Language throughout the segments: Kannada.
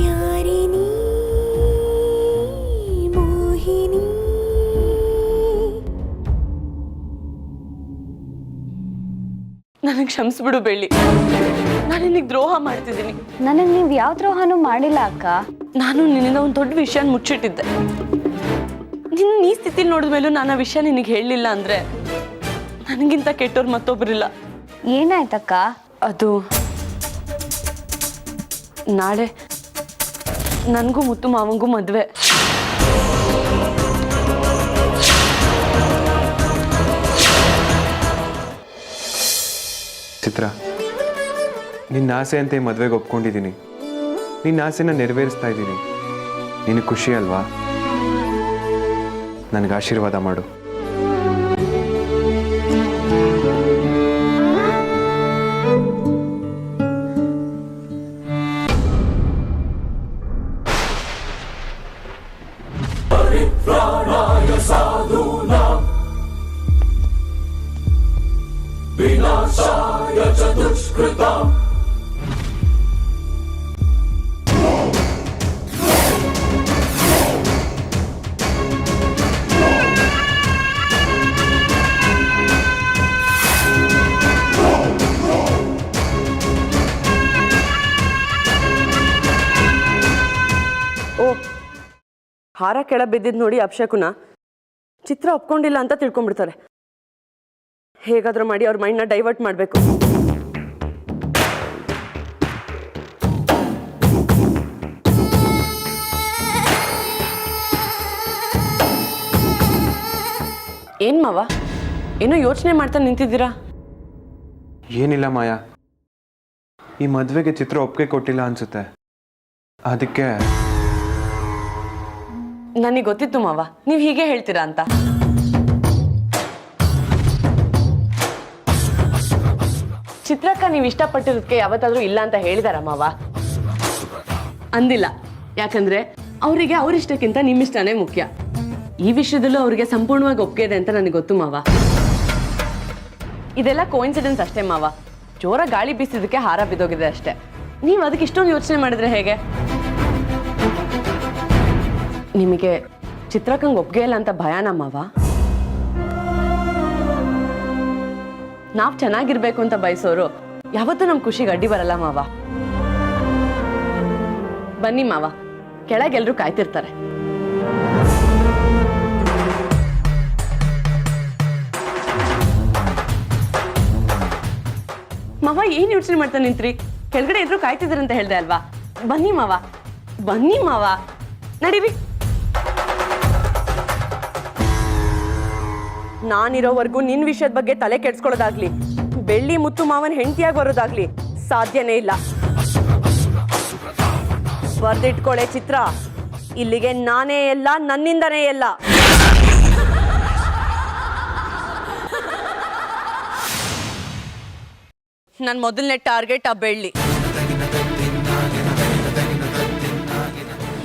ಯಾರಿನಿ ಮೋಹಿನಿ ನನಗೆ ಕ್ಷಮಿಸ್ಬಿಡು ಬೆಳ್ಳಿ. ನಾನು ನಿನಗೆ ದ್ರೋಹ ಮಾಡ್ತಿದ್ದೀನಿ. ನನಗೆ ನೀವು ಯಾವ ದ್ರೋಹನೂ ಮಾಡಿಲ್ಲ ಅಕ್ಕ. ನಾನು ನಿನ್ನಿಂದ ಒಂದು ದೊಡ್ಡ ವಿಷಯ ಮುಚ್ಚಿಟ್ಟಿದ್ದೆ. ನಿನ್ನ ಈ ಸ್ಥಿತಿಲಿ ನೋಡಿದ ಮೇಲೂ ನಾನು ಆ ವಿಷಯ ನಿನಗೆ ಹೇಳಲಿಲ್ಲ ಅಂದರೆ ನನಗಿಂತ ಕೆಟ್ಟವ್ರು ಮತ್ತೊಬ್ಬರಿಲ್ಲ. ಏನಾಯ್ತಕ್ಕ? ಅದು ನಾಳೆ ನನಗೂ ಮುತ್ತು ಮಾವಂಗೂ ಮದುವೆ. ಚಿತ್ರ, ನಿನ್ನ ಆಸೆ ಅಂತ ಈ ಮದುವೆಗೆ ಒಪ್ಕೊಂಡಿದ್ದೀನಿ. ನಿನ್ನ ಆಸೆನ ನೆರವೇರಿಸ್ತಾ ಇದ್ದೀನಿ. ನಿನಗೆ ಖುಷಿ ಅಲ್ವಾ? ನನಗೆ ಆಶೀರ್ವಾದ ಮಾಡು. विनाशाय च दुष्कृतम् ಓ, ಹಾರ ಕೆಳ ಬಿದ್ದಿದ್ದು ನೋಡಿ ಅಪಶಕುನ. ಚಿತ್ರ ಒಪ್ಕೊಂಡಿಲ್ಲ ಅಂತ ತಿಳ್ಕೊಂಡ್ಬಿಡ್ತಾರೆ. ಹೇಗಾದ್ರೂ ಮಾಡಿ ಅವ್ರ ಮೈಂಡ್ನ ಡೈವರ್ಟ್ ಮಾಡಬೇಕು. ಏನ್ ಮಾವ, ಏನೋ ಯೋಚನೆ ಮಾಡ್ತಾ ನಿಂತಿದ್ದೀರಾ? ಏನಿಲ್ಲ ಮಾಯಾ, ಈ ಮದುವೆಗೆ ಚಿತ್ರ ಒಪ್ಪಿಗೆ ಕೊಟ್ಟಿಲ್ಲ ಅನ್ಸುತ್ತೆ. ಅದಕ್ಕೆ ನನಗೆ ಗೊತ್ತಿತ್ತು ಮಾವ ನೀವು ಹೀಗೆ ಹೇಳ್ತೀರಾ ಅಂತ. ಚಿತ್ರಕ್ಕ ನೀವು ಇಷ್ಟಪಟ್ಟಿರೋದಕ್ಕೆ ಯಾವತ್ತಾದ್ರೂ ಇಲ್ಲ ಅಂತ ಹೇಳಿದಾರ ಮಾವ? ಅಂದಿಲ್ಲ. ಯಾಕಂದ್ರೆ ಅವರಿಗೆ ಅವರಿಷ್ಟಕ್ಕಿಂತ ನಿಮ್ಮಿಷ್ಟನೇ ಮುಖ್ಯ. ಈ ವಿಷಯದಲ್ಲೂ ಅವರಿಗೆ ಸಂಪೂರ್ಣವಾಗಿ ಒಪ್ಪಿಗೆ ಇದೆ ಅಂತ ನನಗೆ ಗೊತ್ತು ಮಾವ. ಇದೆಲ್ಲ ಕೋಇನ್ಸಿಡೆನ್ಸ್ ಅಷ್ಟೇ ಮಾವ. ಜೋರ ಗಾಳಿ ಬೀಸಿದಕ್ಕೆ ಹಾರ ಬಿದ್ದೋಗಿದೆ ಅಷ್ಟೇ. ನೀವು ಅದಕ್ಕೆ ಇಷ್ಟೊಂದು ಯೋಚನೆ ಮಾಡಿದ್ರೆ ಹೇಗೆ? ನಿಮಗೆ ಚಿತ್ರಕ್ಕಂಗೆ ಒಪ್ಪಿಗೆ ಇಲ್ಲ ಅಂತ ಭಯನಾ ಮಾವ? ನಾವ್ ಚೆನ್ನಾಗಿರ್ಬೇಕು ಅಂತ ಬಯಸೋರು ಯಾವತ್ತೂ ನಮ್ ಖುಷಿಗೆ ಅಡ್ಡಿ ಬರಲ್ಲ ಮಾವ. ಬನ್ನಿ ಮಾವ, ಕೆಳಗೆಲ್ರು ಕಾಯ್ತಿರ್ತಾರೆ. ಮಾವ ಏನ್ ಯೋಚನೆ ಮಾಡ್ತಾ ನಿಂತ್ರಿ? ಕೆಳಗಡೆ ಎಲ್ರು ಕಾಯ್ತಿದ್ರಂತ ಹೇಳ್ದೆ ಅಲ್ವಾ? ಬನ್ನಿ ಮಾವ, ಬನ್ನಿ ಮಾವ, ನಡೀರಿ. ನಾನಿರೋವರೆಗೂ ನಿನ್ ವಿಷಯದ ಬಗ್ಗೆ ತಲೆ ಕೆಡ್ಸ್ಕೊಳ್ಳೋದಾಗ್ಲಿ, ಬೆಳ್ಳಿ ಮುತ್ತು ಮಾವನ್ ಹೆಂಡತಿಯಾಗಿ ಬರೋದಾಗ್ಲಿ ಸಾಧ್ಯನೇ ಇಲ್ಲ. ಬರ್ದಿಟ್ಕೊಳ್ಳೆ ಚಿತ್ರ, ಇಲ್ಲಿಗೆ ನಾನೇ ಎಲ್ಲ, ನನ್ನಿಂದನೇ ಎಲ್ಲ. ನನ್ನ ಮೊದಲನೇ ಟಾರ್ಗೆಟ್ ಆ ಬೆಳ್ಳಿ.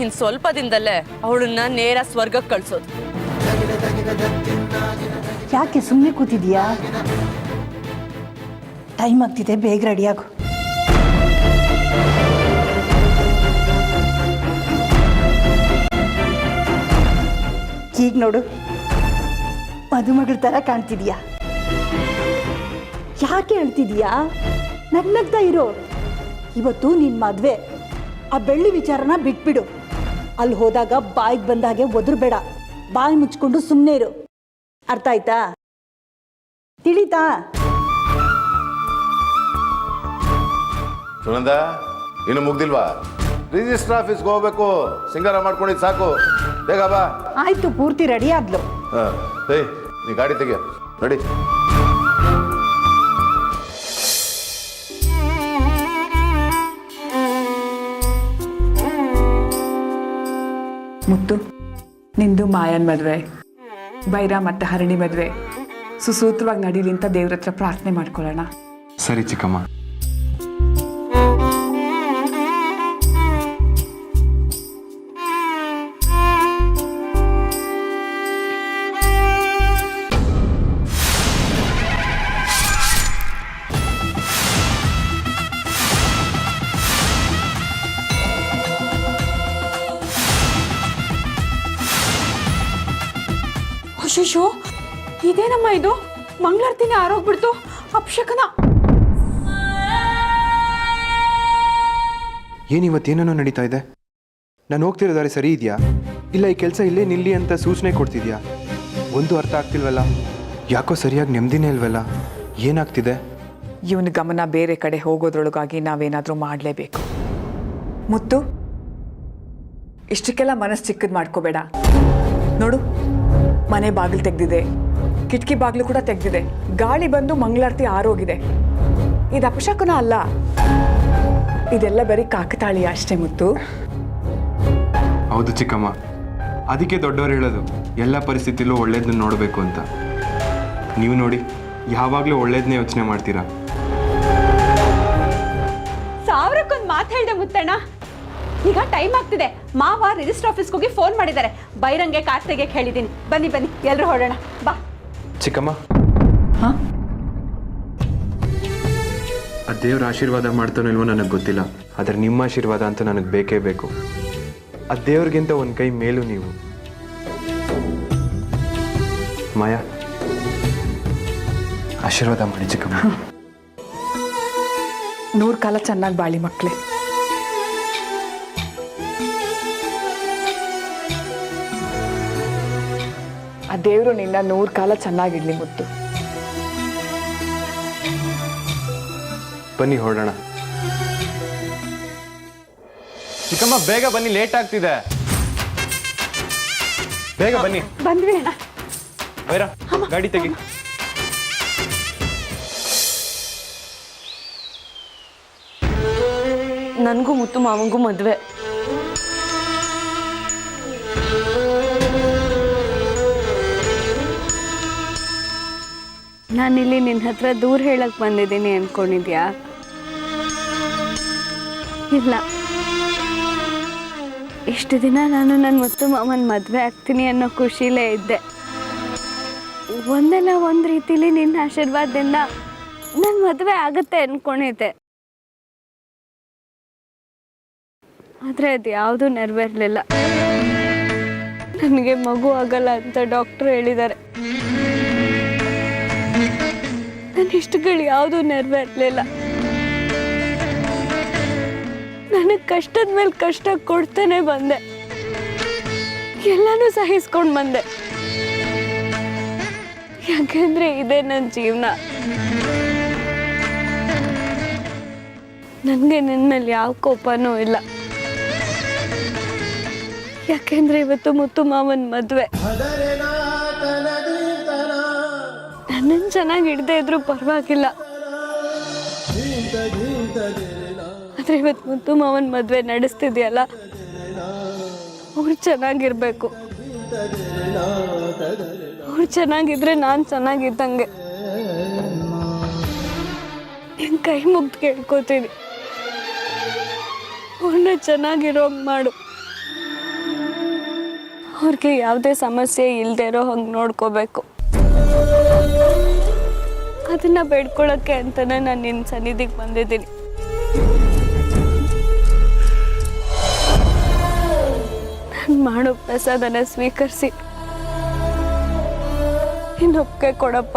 ಇನ್ ಸ್ವಲ್ಪ ದಿನದಲ್ಲೇ ಅವಳನ್ನ ನೇರ ಸ್ವರ್ಗಕ್ಕೆ ಕಳ್ಸೋದು. ಯಾಕೆ ಸುಮ್ಮನೆ ಕೂತಿದ್ಯಾ? ಟೈಮ್ ಆಗ್ತಿದೆ, ಬೇಗ ರೆಡಿಯಾಗು. ಈಗ ನೋಡು, ಮದುಮಗಳ ಥರ ಕಾಣ್ತಿದ್ಯಾ. ಯಾಕೆ ಹೇಳ್ತಿದ್ಯಾ? ನಗ್ನಗ್ತಾ ಇರೋ. ಇವತ್ತು ನಿನ್ನ ಮದುವೆ. ಆ ಬೆಳ್ಳಿ ವಿಚಾರನ ಬಿಟ್ಬಿಡು. ಅಲ್ಲಿ ಹೋದಾಗ ಬಾಯಿಗೆ ಬಂದಾಗೆ ಒದರ್ಬೇಡ. ಬಾಯಿ ಮುಚ್ಕೊಂಡು ಸುಮ್ಮನೆ ಇರು. ಅರ್ಥ ಆಯ್ತಾ? ತಿಳಿತಾ? ಸುನಂದ, ಇನ್ನು ಮುಗ್ದಿಲ್ವಾ? ರಿಜಿಸ್ಟರ್ ಆಫೀಸ್ಗೆ ಹೋಗ್ಬೇಕು. ಸಿಂಗಾರ ಮಾಡ್ಕೊಂಡಿದ್ದು ಸಾಕು, ಬೇಗ ಬಾ. ಆಯ್ತು, ಪೂರ್ತಿ ರೆಡಿ ಆದ್ಲು. ಏಯ್, ನೀ ಗಾಡಿ ತೆಗಿಯ, ರೆಡಿ. ಮುತ್ತು, ನಿಂದು ಮಾಯನ್ ಮದುವೆ, ಬೈರ ಮತ್ತು ಹರಣಿ ಮದುವೆ ಸುಸೂತ್ರವಾಗಿ ನಡೀಲಿ ಅಂತ ದೇವ್ರ ಹತ್ರ ಪ್ರಾರ್ಥನೆ ಮಾಡ್ಕೊಳ್ಳೋಣ. ಸರಿ ಚಿಕ್ಕಮ್ಮ. ಅಶೋಶೋ ಇದೇನಮ್ಮ ಇದು ಮಂಗಳಾರತಿನೇ ಆರೋಗ್ಬಿಡ್ತು ಅಪ್ಶಕನ. ಏನಿವತ್ತೇನೇನೋ ನಡೀತಾ ಇದೆ? ನಾನು ಹೋಗ್ತಿರೋ ದಾರಿ ಸರಿ ಇದೆಯಾ ಇಲ್ಲ ಈ ಕೆಲಸ ಇಲ್ಲೇ ನಿಲ್ಲಿ ಅಂತ ಸೂಚನೆ ಕೊಡ್ತಿದ್ಯಾ? ಒಂದು ಅರ್ಥ ಆಗ್ತಿಲ್ವಲ್ಲ. ಯಾಕೋ ಸರಿಯಾಗಿ ನೆಮ್ಮದಿನೇ ಇಲ್ವಲ್ಲ. ಏನಾಗ್ತಿದೆ? ಇವನ ಗಮನ ಬೇರೆ ಕಡೆ ಹೋಗೋದ್ರೊಳಗಾಗಿ ನಾವೇನಾದರೂ ಮಾಡಲೇಬೇಕು. ಮುತ್ತು, ಇಷ್ಟಕ್ಕೆಲ್ಲ ಮನಸ್ಸು ಚಿಕ್ಕದು ಮಾಡ್ಕೋಬೇಡ. ನೋಡು, ಮನೆ ಬಾಗಿಲು ತೆಗೆದಿದೆ, ಕಿಟಕಿ ಬಾಗಿಲು ಕೂಡ ತೆಗೆದಿದೆ, ಗಾಳಿ ಬಂದು ಮಂಗಳಾರತಿ ಆರೋಗಿದೆ. ಇದು ಅಪಶಕುನ ಅಲ್ಲ, ಇದೆಲ್ಲ ಬರೀ ಕಾಕತಾಳೀಯ ಅಷ್ಟೇ ಮುತ್ತು. ಹೌದು ಚಿಕ್ಕಮ್ಮ, ಅದಕ್ಕೆ ದೊಡ್ಡವರು ಹೇಳೋದು ಎಲ್ಲ ಪರಿಸ್ಥಿತಿಲೂ ಒಳ್ಳೇದನ್ನ ನೋಡಬೇಕು ಅಂತ. ನೀವು ನೋಡಿ, ಯಾವಾಗಲೂ ಒಳ್ಳೇದನ್ನೇ ಯೋಚನೆ ಮಾಡ್ತೀರಾ. ಸಾವಿರಕ್ಕೊಂದು ಮಾತು ಹೇಳ್ದೆ ಮುತ್ತಣ್ಣ. ಈಗ ಟೈಮ್ ಆಗ್ತಿದೆ. ಮಾವ ರಿಜಿಸ್ಟರ್ ಆಫೀಸ್ಗೆ ಹೋಗಿ ಫೋನ್ ಮಾಡಿದ್ದಾರೆ. ಬೈರಂಗೆ ಕಾರ್ ತೆಗೆಯಕ್ಕೆ ಹೇಳಿದ್ದೀನಿ. ಬನ್ನಿ ಬನ್ನಿ ಎಲ್ಲರೂ ಹೊರಡೋಣ ಬಾ. ಚಿಕ್ಕಮ್ಮ, ಆ ದೇವ್ರ ಆಶೀರ್ವಾದ ಮಾಡ್ತಾನೋ ಇಲ್ವೋ ನನಗೆ ಗೊತ್ತಿಲ್ಲ, ಆದರೆ ನಿಮ್ಮ ಆಶೀರ್ವಾದ ಅಂತ ನನಗೆ ಬೇಕೇ ಬೇಕು. ಆ ದೇವ್ರಿಗಿಂತ ಒಂದು ಕೈ ಮೇಲೂ ನೀವು. ಮಾಯಾ, ಆಶೀರ್ವಾದ ಮಾಡಿ ಚಿಕ್ಕಮ್ಮ. 100 ಕಾಲ ಚೆನ್ನಾಗಿ ಬಾಳಿ ಮಕ್ಕಳೇ. ಆ ದೇವರು ನಿನ್ನ 100 ಕಾಲ ಚೆನ್ನಾಗಿಡ್ಲಿ ಮುತ್ತು. ಬನ್ನಿ ಹೊರಡೋಣ. ಚಿಕ್ಕಮ್ಮ ಬೇಗ ಬನ್ನಿ, ಲೇಟ್ ಆಗ್ತಿದೆ. ಬೇಗ ಬನ್ನಿ. ಬಂದ್ವಿ ಅಣ್ಣ. ಬೈರ, ಗಾಡಿ ತೆಗಿ. ನನಗೂ ಮುತ್ತು ಮಾವಂಗೂ ಮದುವೆ. ನಾನಿಲ್ಲಿ ನಿನ್ನ ಹತ್ರ ದೂರ ಹೇಳಕ್ ಬಂದಿದ್ದೀನಿ ಅನ್ಕೊಂಡಿದ್ಯಾ? ಇಲ್ಲ, ಇಷ್ಟು ದಿನ ನಾನು ನನ್ನ ಮುತ್ತು ಮಾವನ ಮದುವೆ ಆಗ್ತೀನಿ ಅನ್ನೋ ಖುಷಿಲೇ ಇದ್ದೆ. ಒಂದಲ್ಲ ಒಂದು ರೀತಿಲಿ ನಿನ್ನ ಆಶೀರ್ವಾದದಿಂದ ನನ್ನ ಮದುವೆ ಆಗುತ್ತೆ ಅನ್ಕೊಂಡಿದ್ದೆ. ಆದರೆ ಅದು ಯಾವುದೂ ನೆರವೇರಲಿಲ್ಲ. ನನಗೆ ಮಗು ಆಗಲ್ಲ ಅಂತ ಡಾಕ್ಟ್ರು ಹೇಳಿದ್ದಾರೆ. ನನ್ನ ಇಷ್ಟಗಳು ಯಾವುದೂ ನೆರವೇರಲಿಲ್ಲ. ನನಗೆ ಕಷ್ಟದ ಮೇಲೆ ಕಷ್ಟ ಕೊಡ್ತಾನೆ ಬಂದೆ, ಎಲ್ಲನೂ ಸಹಿಸ್ಕೊಂಡು ಬಂದೆ. ಯಾಕೆಂದ್ರೆ ಇದೇ ನನ್ನ ಜೀವನ. ನನಗೆ ನಿನ್ನ ಮೇಲೆ ಯಾವ ಕೋಪನೂ ಇಲ್ಲ. ಯಾಕೆಂದ್ರೆ ಇವತ್ತು ಮುತ್ತು ಮಾವನ ಮದುವೆ. ನನ್ನನ್ನು ಚೆನ್ನಾಗಿ ಹಿಡ್ದೇ ಇದ್ರೂ ಪರವಾಗಿಲ್ಲ, ಆದ್ರೆ ಇವತ್ತು ಮುತ್ತು ಮಾವನ ಮದುವೆ ನಡೆಸ್ತಿದ್ಯಲ್ಲ, ಅವ್ರು ಚೆನ್ನಾಗಿರ್ಬೇಕು. ಅವ್ರು ಚೆನ್ನಾಗಿದ್ರೆ ನಾನು ಚೆನ್ನಾಗಿದ್ದಂಗೆ. ನಿನ್ನ ಕೈ ಮುಗ್ದು ಕೇಳ್ಕೊತೀನಿ, ಅವ್ರನ್ನ ಚೆನ್ನಾಗಿರೋಂಗ್ ಮಾಡು. ಅವ್ರಿಗೆ ಯಾವುದೇ ಸಮಸ್ಯೆ ಇಲ್ಲದೆ ಇರೋ ಹಂಗೆ ನೋಡ್ಕೋಬೇಕು. ಅದನ್ನ ಬೇಡ್ಕೊಳ್ಳೋಕ್ಕೆ ಅಂತಾನೆ ನಾನು ನಿನ್ನ ಸನ್ನಿಧಿಗೆ ಬಂದಿದ್ದೀನಿ. ನಾನು ಮಾಡೋ ಪ್ರಸಾದನ ಸ್ವೀಕರಿಸಿ ಇನ್ನೊಪ್ಪಿಗೆ ಕೊಡಪ್ಪ.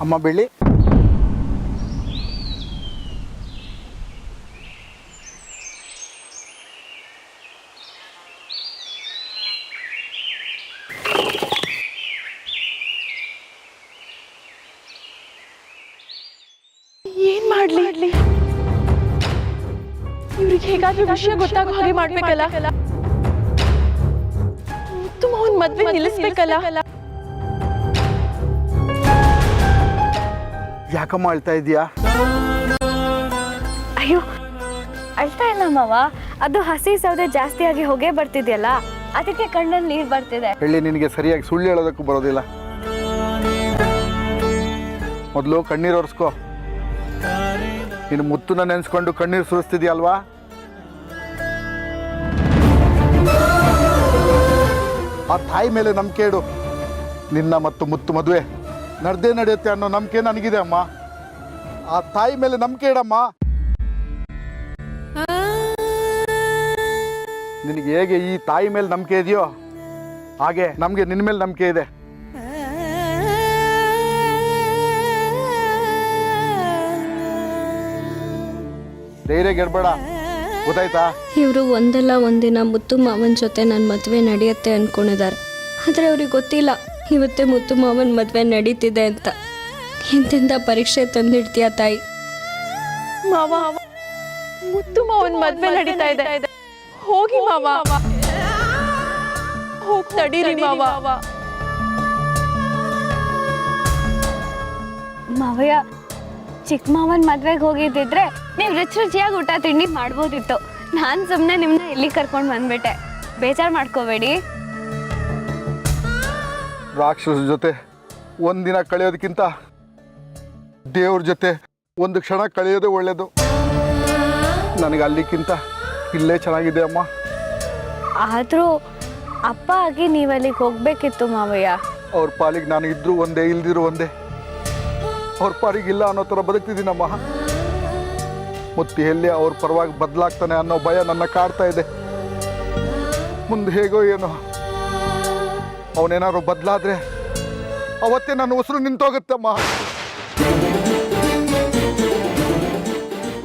ಅಮ್ಮ ಬೆಳ್ಳಿ, ಏನ್ ಮಾಡ್ಲಿ? ಇವ್ರಿಗೆ ಹೇಗಾದ್ರೂ ವಿಷಯ ಗೊತ್ತಾಗೋ ಹಾಗೆ ಮಾಡ್ಬೇಕಲ್ಲ. ಮುತ್ತು ಮಾವನ್ ಮದ್ವೆ ನಿಲ್ಲಿಸ್ಬೇಕಲ್ಲ. ಯಾಕಮ್ಮ ಅಳ್ತಾ ಇದೀಯಾ? ಅಯ್ಯೋ, ಅಳ್ತಾ ಇಲ್ಲ ಮಾವ. ಅದು ಹಸಿ ಸೌದೆ ಜಾಸ್ತಿ ಆಗಿ ಹೊಗೆ ಬರ್ತಿದೆಯಲ್ಲ, ಅದಕ್ಕೆ ಕಣ್ಣಲ್ಲಿ ನೀರು ಬರ್ತಿದೆ. ಹೇಳಿ, ನಿನಗೆ ಸರಿಯಾಗಿ ಸುಳ್ಳು ಹೇಳೋದಕ್ಕೂ ಬರೋದಿಲ್ಲ. ಮೊದಲು ಕಣ್ಣೀರು ಒರೆಸ್ಕೋ. ನೀನು ಮುತ್ತುನ ನೆನೆಸ್ಕೊಂಡು ಕಣ್ಣೀರು ಸುರಿಸ್ತಿದ್ಯಲ್ವಾ, ಆ ತಾಯಿ ಮೇಲೆ ನಂಬಿಕೆ ಇಡು. ನಿನ್ನ ಮತ್ತು ಮುತ್ತು ಮದುವೆ ನಡೆದೇ ನಡೆಯುತ್ತೆ ಅನ್ನೋ ನಂಬಿಕೆ ನನಗಿದೆ ಅಮ್ಮ. ಆ ತಾಯಿ ಮೇಲೆ ನಂಬಿಕೆ ಇಡಮ್ಮ. ನಿನಗೆ ಹೇಗೆ ಈ ತಾಯಿ ಮೇಲೆ ನಂಬಿಕೆ ಇದೆಯೋ ಹಾಗೆ ನಮಗೆ ನಿನ್ನ ಮೇಲೆ ನಂಬಿಕೆ ಇದೆ. ಧೈರ್ಯ ಗೆಡ್ಬೇಡ, ಗೊತ್ತಾಯ್ತಾ? ಇವರು ಒಂದಲ್ಲ ಒಂದಿನ ಮುತ್ತು ಮಾವನ ಜೊತೆ ನನ್ನ ಮದುವೆ ನಡೆಯುತ್ತೆ ಅಂದ್ಕೊಂಡಿದ್ದಾರೆ. ಆದರೆ ಅವ್ರಿಗೆ ಗೊತ್ತಿಲ್ಲ ಇವತ್ತೇ ಮುತ್ತು ಮಾವನ ಮದುವೆ ನಡೀತಿದೆ ಅಂತ. ಹಿಂದಿಂದ ಪರೀಕ್ಷೆ ತಂದಿಡ್ತೀಯ ತಾಯಿ. ಮಾವ, ಮುತ್ತು ಮಾವನ್ ಮದ್ವೆ ನಡೀತಾ ಇದೆ. ಹೋಗಿ ಮಾವ, ಹೋಗ್ ತಡೀರಿ ಮಾವ. ಮಾವಯ್ಯ, ಚಿಕ್ಕ ಮಾವನ ಮದ್ವೆಗೆ ಹೋಗಿದ್ದಿದ್ರೆ ನೀವು ರುಚಿಯಾಗಿ ಊಟ ತಿಂಡಿ ಮಾಡ್ಬೋದಿತ್ತು. ನಾನು ಸುಮ್ಮನೆ ನಿಮ್ಮನ್ನ ಇಲ್ಲಿ ಕರ್ಕೊಂಡು ಬಂದ್ಬಿಟ್ಟೆ. ಬೇಜಾರು ಮಾಡ್ಕೋಬೇಡಿ. ರಾಕ್ಷಸ ಜೊತೆ ಒಂದಿನ ಕಳೆಯೋದಕ್ಕಿಂತ ದೇವ್ರ ಜೊತೆ ಒಂದು ಕ್ಷಣ ಕಳೆಯೋದೇ ಒಳ್ಳೇದು. ನನಗೆ ಅಲ್ಲಿಕ್ಕಿಂತ ಇಲ್ಲೇ ಚೆನ್ನಾಗಿದೆ ಅಮ್ಮ. ಆದರೂ ಅಪ್ಪ ಆಗಿ ನೀವು ಅಲ್ಲಿಗೆ ಹೋಗ್ಬೇಕಿತ್ತು ಮಾವಯ್ಯ. ಅವ್ರ ಪಾಲಿಗೆ ನಾನು ಇದ್ರೂ ಒಂದೇ, ಇಲ್ದಿರು ಒಂದೇ. ಅವ್ರ ಪಾಲಿಗೆ ಇಲ್ಲ ಅನ್ನೋ ಥರ ಬದುಕ್ತಿದ್ದೀನಮ್ಮ. ಮುತ್ತಿ ಎಲ್ಲಿ ಅವ್ರ ಪರವಾಗಿ ಬದಲಾಗ್ತಾನೆ ಅನ್ನೋ ಭಯ ನನ್ನ ಕಾಡ್ತಾ ಇದೆ. ಮುಂದೆ ಹೇಗೋ ಏನೋ, ಅವನೇನಾದ್ರು ಬದಲಾದ್ರೆ ಅವತ್ತೇ ನನ್ನ ಉಸಿರು ನಿಂತೋಗುತ್ತಮ್ಮ.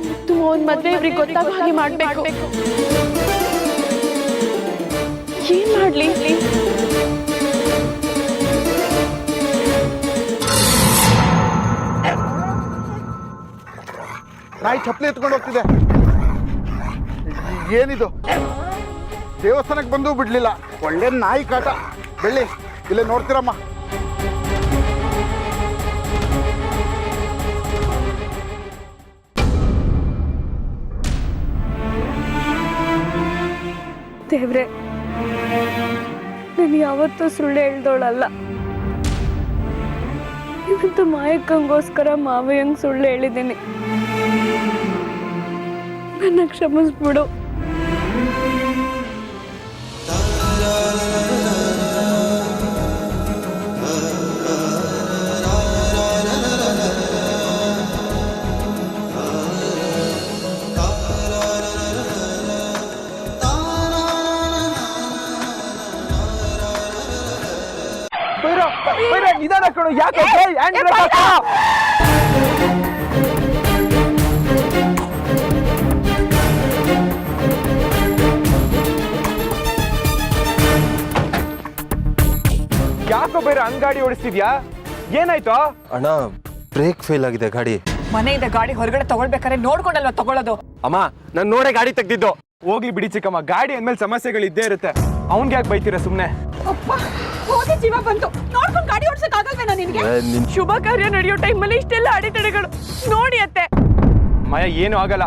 ಮುತ್ತು ಮಾವನ್ ಮದ್ವೆ ಇವ್ರಿಗೆ ಗೊತ್ತಾಗೋ ಹಾಗೆ ಮಾಡ್ಬೇಕು. ಏನ್ ಮಾಡ್ಲಿ? ನಾಯಿ ಚಪ್ಪಲಿ ಎತ್ಕೊಂಡು ಹೋಗ್ತಿದೆ. ಏನಿದು? ದೇವಸ್ಥಾನಕ್ಕೆ ಬಂದು ಬಿಡ್ಲಿಲ್ಲ. ಒಳ್ಳೆ ನಾಯಿ ಕಾಟ. ಬೆಳ್ಳಿ ಇಲ್ಲೇ ನೋಡ್ತೀರಮ್ಮ. ದೇವ್ರೆ, ನಾನು ಯಾವತ್ತೂ ಸುಳ್ಳು ಹೇಳ್ದೋಳಲ್ಲ. ಇವತ್ತು ಮಾಯಕ್ಕಂಗೋಸ್ಕರ ಮಾವಯ್ಯಂಗೆ ಸುಳ್ಳು ಹೇಳಿದ್ದೀನಿ. ನನ್ನ ಕ್ಷಮಿಸ್ಬಿಡು. ನಿಧಾನ ಕಣೋ, ಯಾಕೆ ಯಾಕೋ ಬೇರೆ ಅಂಗಾಡಿ ಓಡಿಸ್ತಿದ್ಯಾ? ಏನಾಯ್ತು? ಅಣ್ಣ, ಬ್ರೇಕ್ ಫೇಲ್ ಆಗಿದೆ ಗಾಡಿ. ಮನೆಯಿಂದ ಗಾಡಿ ಹೊರಗಡೆ ತಗೊಳ್ಬೇಕಾದ್ರೆ ನೋಡ್ಕೊಂಡಲ್ವ ತಗೊಳ್ಳೋದು? ಅಮ್ಮ, ನಾನು ನೋಡೇ ಗಾಡಿ ತೆಗ್ದಿದ್ದು. ಹೋಗ್ಲಿ ಬಿಡಿ ಚಿಕ್ಕಮ್ಮ, ಗಾಡಿ ಅಂದ್ಮೇಲೆ ಸಮಸ್ಯೆಗಳು ಇದ್ದೇ ಇರುತ್ತೆ. ಅವನ್ಗೆ ಯಾಕೆ ಬೈತೀರಾ ಸುಮ್ಮನೆ? ಹೋಗಿ ಜೀವ ಬಂತು. ನೋಡ್ಕೊಂಡು ಗಾಡಿ ಓಡಿಸಕ್ ಆಗಲ್ವೇನೋ ನಿನಗೆ? ಶುಭ ಕಾರ್ಯ ನಡೆಯೋ ಟೈಮಲ್ಲಿ ಇಷ್ಟೆಲ್ಲ ಅಡೆತಡೆಗಳು ನೋಡಿ ಅತ್ತೆ. ಮಯ, ಏನು ಆಗಲ್ಲ.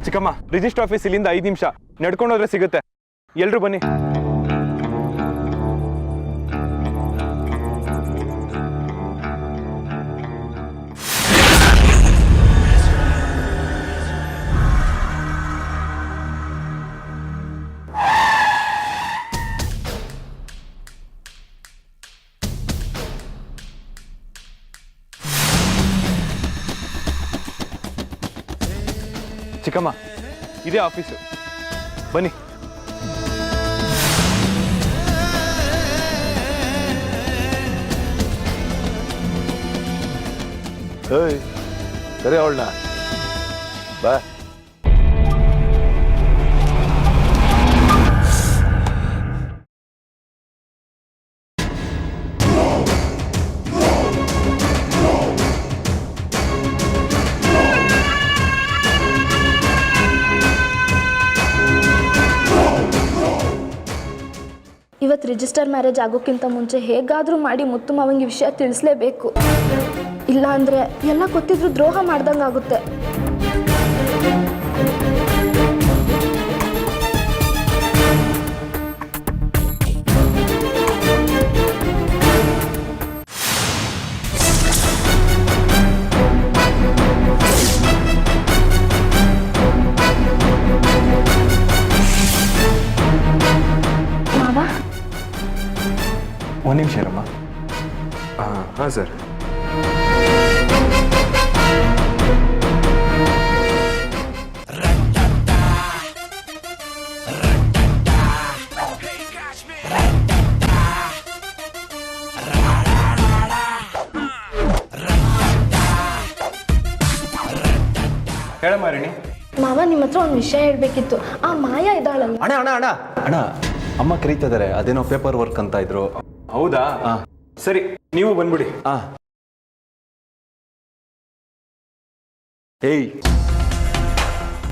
ಚಿಕ್ಕಮ್ಮ, ರಿಜಿಸ್ಟರ್ ಆಫೀಸ್ ಇಲ್ಲಿಂದ 5 ನಿಮಿಷ ನಡ್ಕೊಂಡು ಹೋದ್ರೆ ಸಿಗುತ್ತೆ. ಎಲ್ರು ಬನ್ನಿ. ಚಿಕ್ಕಮ್ಮ, ಇದೇ ಆಫೀಸು, ಬನ್ನಿ. ಏಯ್, ಸರಿ ಅವಳನ್ನ ಬಾ. ಇವತ್ತು ರಿಜಿಸ್ಟರ್ ಮ್ಯಾರೇಜ್ ಆಗೋಕ್ಕಿಂತ ಮುಂಚೆ ಹೇಗಾದರೂ ಮಾಡಿ ಮುತ್ತು ಮಾವಂಗೆ ವಿಷಯ ತಿಳಿಸ್ಲೇಬೇಕು. ಇಲ್ಲ ಅಂದರೆ ಎಲ್ಲ ಗೊತ್ತಿದ್ರು ದ್ರೋಹ ಮಾಡ್ದಂಗೆ ಆಗುತ್ತೆ. ನಿಮಿಷ ಇರಮ್ಮ. ಹಾಂ ಸರ್. ಹೇಳಮ್ಮ ರಣಿ. ಮಾವ ನಿಮ್ಮ ಹತ್ರ ಒಂದು ವಿಷಯ ಹೇಳಬೇಕಿತ್ತು. ಆ ಮಾಯಾ ಇದ್ದಾಳಲ್ಲ. ಅಣ್ಣ ಅಣ್ಣ ಅಣ್ಣ ಅಣ್ಣ ಅಮ್ಮ ಕರೀತಿದ್ದಾರೆ, ಅದೇನೋ ಪೇಪರ್ ವರ್ಕ್ ಅಂತ ಇದ್ರು. ಹೌದಾ? ಸರಿ, ನೀವು ಬಂದ್ಬಿಡಿ. ಏಯ್,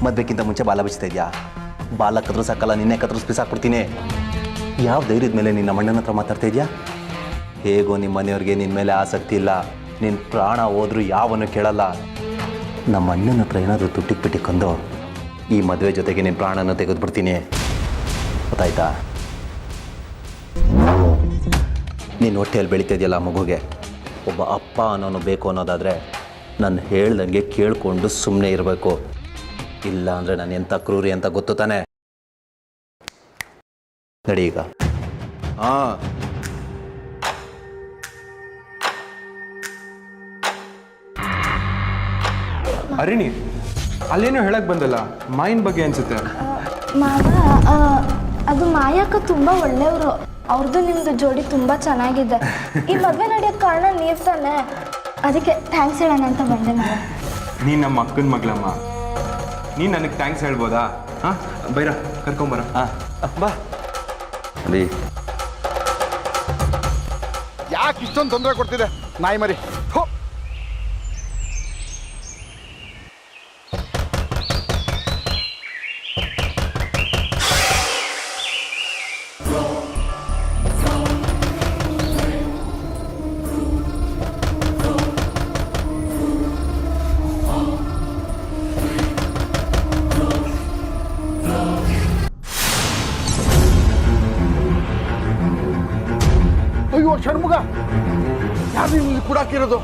ಮದ್ವೆಕ್ಕಿಂತ ಮುಂಚೆ ಬಾಲ ಬಿಚ್ತಾ ಇದೆಯಾ? ಬಾಲ ಕತ್ರಿಸಾಕಲ್ಲ, ನಿನ್ನೆ ಬಿಸಾಕ್ಬಿಡ್ತೀನಿ. ಯಾವ ಧೈರ್ಯದ ಮೇಲೆ ನಿನ್ನ ಅಣ್ಣನ ಹತ್ರ ಮಾತಾಡ್ತಾ ಇದೆಯಾ? ಹೇಗೋ ನಿಮ್ಮ ಮನೆಯವ್ರಿಗೆ ನಿನ್ನ ಮೇಲೆ ಆಸಕ್ತಿ ಇಲ್ಲ, ನಿನ್ನ ಪ್ರಾಣ ಹೋದ್ರೂ ಯಾವನು ಕೇಳಲ್ಲ. ನಮ್ಮ ಅಣ್ಣನ ಹತ್ರ ಏನಾದರೂ ತುಟ್ಟಿಗೆ ಪಿಟ್ಟಿಕ್ಕೊಂದು ಈ ಮದುವೆ ಜೊತೆಗೆ ನಿನ್ನ ಪ್ರಾಣನ ತೆಗೆದುಬಿಡ್ತೀನಿ, ಗೊತ್ತಾಯ್ತಾ? ನೀನು ಹೊಟ್ಟೆಯಲ್ಲಿ ಬೆಳೀತಾ ಇದೆಯಲ್ಲ ಮಗುಗೆ, ಒಬ್ಬ ಅಪ್ಪ ಅನ್ನೋನು ಬೇಕು ಅನ್ನೋದಾದರೆ ನಾನು ಹೇಳ್ದಂಗೆ ಕೇಳಿಕೊಂಡು ಸುಮ್ಮನೆ ಇರಬೇಕು. ಇಲ್ಲ ಅಂದರೆ ನಾನು ಎಂಥ ಕ್ರೂರಿ ಅಂತ ಗೊತ್ತು ತಾನೆ. ನಡಿ ಈಗ. ಹಾಂ, ಅರಿಣಿ, ಅಲ್ಲೇನೋ ಹೇಳಕ್ ಬಂದಲ್ಲ, ಮಾಯಿನ ಬಗ್ಗೆ ಅನ್ಸುತ್ತೆ. ಮಾವ, ಅದು ಮಾಯಕ್ಕ ತುಂಬ ಒಳ್ಳೆಯವರು. ಅವ್ರದ್ದು ನಿಮ್ದು ಜೋಡಿ ತುಂಬ ಚೆನ್ನಾಗಿದೆ. ಈ ಮದುವೆ ನಡೆಯೋಕ್ಕೆ ಕಾರಣ ನೀವು ತಾನೆ, ಅದಕ್ಕೆ ಥ್ಯಾಂಕ್ಸ್ ಹೇಳೋಣ ಅಂತ ಬಂದೆ ಮಾವ. ನೀನು ನಮ್ಮ ಅಕ್ಕನ ಮಗಳಮ್ಮ, ನೀನು ನನಗೆ ಥ್ಯಾಂಕ್ಸ್ ಹೇಳ್ಬೋದಾ? ಹಾಂ, ಬೈರ ಕರ್ಕೊಂಬರ. ಹಾಂ ಬಾ. ಅದೇ ಯಾಕೆ ಇಷ್ಟೊಂದು ತೊಂದರೆ ಕೊಡ್ತಿದೆ ನಾಯಿ ಮರಿ? ಹೋ, ಅಯ್ಯೋ ಷಣ್ಮುಗ, ಯಾರು ಇಲ್ಲಿ ಕೂಡಾಕಿರೋದು?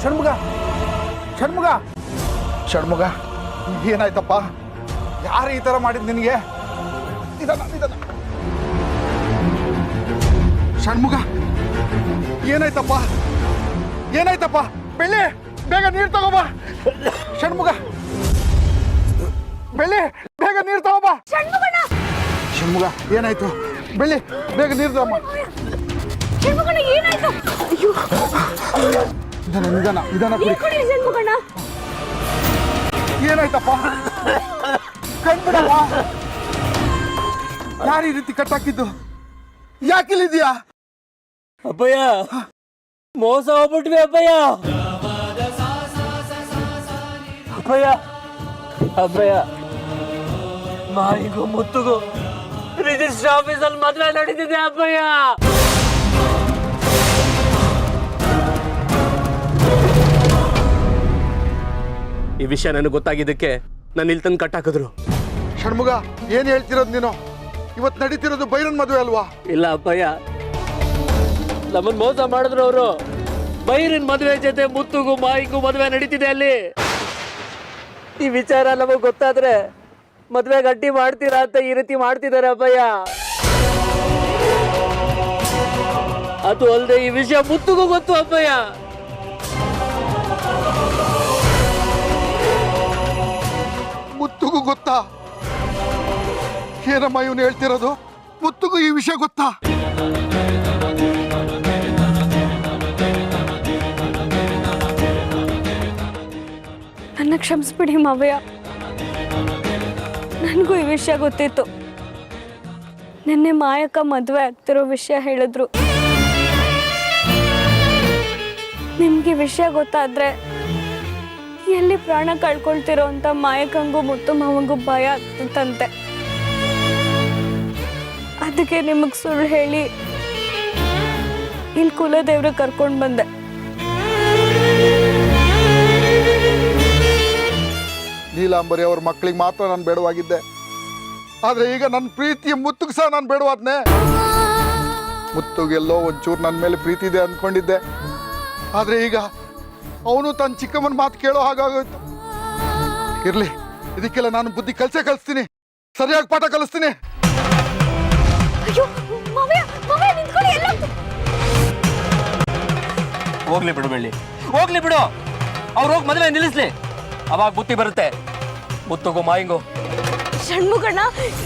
ಷಣ್ಮುಗ, ಷಣ್ಮುಗ, ಷಣ್ಮುಗ, ಏನಾಯ್ತಪ್ಪ? ಯಾರು ಈ ಥರ ಮಾಡಿದ್ ನಿನಗೆ? ಷಣ್ಮುಗ, ಏನಾಯ್ತಪ್ಪ? ಏನಾಯ್ತಪ್ಪ? ಬೆಳ್ಳಿ, ಬೇಗ ನೀರು ತಗೋಬಾ. ಷಣ್ಮುಗ, ಬೆಳ್ಳಿ, ಬೇಗ ನೀರು ತಗೋಬಾ. ಷಣ್ಮುಗ, ಏನಾಯ್ತು? ಬೆಳ್ಳಿ, ಬೇಗ ನೀರು ತಗೋಮ್ಮ. ಏನಾಯ್ತು? ಅಯ್ಯೋ, ನಿಧಾನ ನಿಧಾನ ಕುಡಿ. ಏನಾಯ್ತಪ್ಪ? ಕಣ್ಬಿಡಪ್ಪ. ಯಾರು ಈ ರೀತಿ ಕಟ್ಟಾಕಿದ್ದು? ಯಾಕಿಲ್ಲಿದ್ಯಾ? ಅಪ್ಪಯ್ಯ, ಮೋಸ ಹೋಗ್ಬಿಟ್ವಿ ಅಪ್ಪಯ್ಯ. ಅಪ್ಪಯ್ಯ, ಅಪ್ಪಯ್ಯ, ಮಾಯಿಗೂ ಮುತ್ತುಗೂ ರಿಜಿಸ್ಟ್ರಿ ಆಫೀಸಲ್ಲಿ ಮದುವೆ ನಡೀತಿದೆ ಅಪ್ಪಯ್ಯ. ಈ ವಿಷಯ ನನಗೆ ಗೊತ್ತಾಗಿದ್ದಕ್ಕೆ ನಾನು ಇಲ್ಲಿ ತಂದು ಕಟ್ಟಾಕಿದ್ರು. ಷಣ್ಮುಗ, ಏನ್ ಹೇಳ್ತಿರೋದು ನೀನು? ಇವತ್ತು ನಡೀತಿರೋದು ಬೈರನ್ ಮದುವೆ ಅಲ್ವಾ? ಇಲ್ಲ ಅಪ್ಪಯ್ಯ, ನಮ್ಮನ್ನು ಮೋಸ ಮಾಡಿದ್ರು ಅವರು. ಬೈರಿನ ಮದುವೆ ಜೊತೆ ಮುತ್ತುಗೂ ಮಾಯಿಗೂ ಮದುವೆ ನಡೀತಿದೆ ಅಲ್ಲಿ. ಈ ವಿಚಾರ ನಮಗೆ ಗೊತ್ತಾದ್ರೆ ಮದುವೆ ಗಟ್ಟಿ ಮಾಡ್ತೀರಾ ಅಂತ ಈ ರೀತಿ ಮಾಡ್ತಿದ್ದಾರೆ ಅಪ್ಪಯ್ಯ. ಅದು ಅಲ್ಲದೆ ಈ ವಿಷಯ ಮುತ್ತುಗೂ ಗೊತ್ತು ಅಪ್ಪಯ್ಯ. ಮುತ್ತುಗೂ ಗೊತ್ತಾ? ಏನಮ್ಮ ಇವನು ಹೇಳ್ತಿರೋದು? ಮುತ್ತುಗೂ ಈ ವಿಷಯ ಗೊತ್ತಾ? ನನ್ನ ಕ್ಷಮಿಸ್ಬಿಡಿ ಮಾವಯ್ಯ, ನನಗೂ ಈ ವಿಷಯ ಗೊತ್ತಿತ್ತು. ನಿನ್ನೆ ಮಾಯಕ್ಕ ಮದುವೆ ಆಗ್ತಿರೋ ವಿಷಯ ಹೇಳಿದ್ರು. ನಿಮ್ಗೆ ವಿಷಯ ಗೊತ್ತಾದ್ರೆ ಎಲ್ಲಿ ಪ್ರಾಣ ಕಳ್ಕೊಳ್ತಿರೋ ಅಂತ ಮಾಯಕ್ಕಂಗೂ ಮುತ್ತು ಮಾವಂಗೂ ಭಯ ಆಗ್ತಿತ್ತಂತೆ. ಅದಕ್ಕೆ ನಿಮಗೆ ಸುಳ್ಳು ಹೇಳಿ ಇಲ್ಲಿ ಕುಲದೇವ್ರ ಕರ್ಕೊಂಡು ಬಂದೆ. ನೀಲಾಂಬರಿ ಅವ್ರ ಮಕ್ಕಳಿಗೆ ಮಾತ್ರ ನಾನು ಬೇಡವಾಗಿದ್ದೆ, ಆದ್ರೆ ಈಗ ನನ್ನ ಪ್ರೀತಿಯ ಮುತ್ತುಗೆ ಸಹ ನಾನು ಬೇಡವಾದ್ನೆ. ಮುತ್ತುಗೆಲ್ಲೋ ಒಂಚೂರು ನನ್ನ ಮೇಲೆ ಪ್ರೀತಿ ಇದೆ ಅಂದ್ಕೊಂಡಿದ್ದೆ, ಆದ್ರೆ ಈಗ ಅವನು ತನ್ನ ಚಿಕ್ಕಮ್ಮನ ಮಾತು ಕೇಳೋ ಹಾಗಾಗೋಯ್ತು. ಇರ್ಲಿ, ಇದಕ್ಕೆಲ್ಲ ನಾನು ಬುದ್ಧಿ ಕಲಿಸ್ತೀನಿ, ಸರಿಯಾಗಿ ಪಾಠ ಕಲಿಸ್ತೀನಿ. ಅಯ್ಯೋ ಮಾವಯ್ಯ, ಹೋಗ್ಲಿ ಬಿಡು ಬೆಳ್ಳಿ, ಹೋಗ್ಲಿ ಬಿಡು. ಅವ್ರು ಹೋಗಿ ಮದುವೆ ನಿಲ್ಲಿಸ್ಲಿ, ಅವಾಗ ಬುದ್ಧಿ ಬರುತ್ತೆ ಮುತ್ತುಗೂ ಮಾಯಿಂಗು. ಷಣ್ಮುಖಣ್ಣ,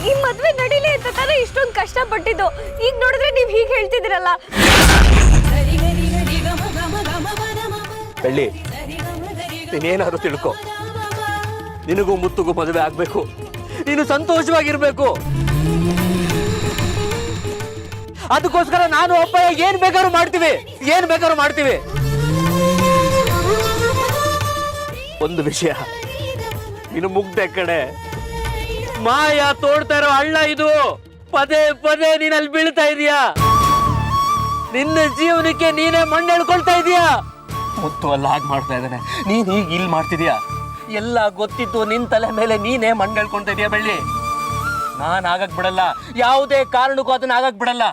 ಈ ಮದ್ವೆ ನಡೀಲಿ ಅಂತ ತಾನೇ ಇಷ್ಟೊಂದು ಕಷ್ಟಪಟ್ಟಿದ್ದು. ಈಗ ನೋಡಿದ್ರೆ ನೀವು ಹೀಗೆ ಹೇಳ್ತಿದ್ದೀರಲ್ಲ. ಬೆಳ್ಳಿ, ನೀನೇನಾದ್ರು ತಿಳ್ಕೊ, ನಿನಗೂ ಮುತ್ತುಗೂ ಮದುವೆ ಆಗ್ಬೇಕು, ನೀನು ಸಂತೋಷವಾಗಿರ್ಬೇಕು. ಅದಕ್ಕೋಸ್ಕರ ನಾನು ಅಪ್ಪಯ್ಯ ಏನ್ ಬೇಕಾದ್ರೂ ಮಾಡ್ತೀವಿ. ಒಂದು ವಿಷಯ, ನೀನು ಮುಗ್ದೆ ಕಡೆ ಮಾಯ ತೋಡ್ತಾ ಇರೋ ಹಳ್ಳ ಇದು. ಪದೇ ಪದೇ ನೀನ್ ಅಲ್ಲಿ ಬೀಳ್ತಾ ಇದೀಯಾ. ನಿನ್ನ ಜೀವನಕ್ಕೆ ನೀನೇ ಮಣ್ಣು ಎಳ್ಕೊಳ್ತಾ ಇದೀಯಾ. ಮುತ್ತು ಅಲ್ಲ ಹಾಗೆ ಮಾಡ್ತಾ ಇದ್ದಾನೆ, ನೀನ್ ಹೀಗೆ ಇಲ್ಲಿ ಮಾಡ್ತಿದ್ಯಾ. ಎಲ್ಲ ಗೊತ್ತಿತ್ತು, ನಿನ್ ತಲೆ ಮೇಲೆ ನೀನೇ ಮಣ್ಣು ಎಳ್ಕೊಳ್ತಾ ಇದೀಯಾ. ಬೆಳ್ಳಿ, ನಾನ್ ಆಗಕ್ ಬಿಡಲ್ಲ, ಯಾವುದೇ ಕಾರಣಕ್ಕೂ ಅದನ್ನ ಆಗಕ್ ಬಿಡಲ್ಲ.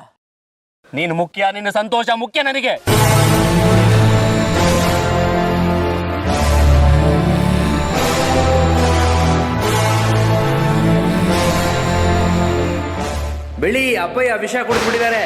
ನೀನು ಮುಖ್ಯ, ನಿನ್ನ ಸಂತೋಷ ಮುಖ್ಯ ನನಗೆ. ಬೆಳಿ ಅಪ್ಪಯ್ಯ ವಿಷ ಕುಡಿದ್ಬಿಟ್ಟಿದ್ದಾರೆ.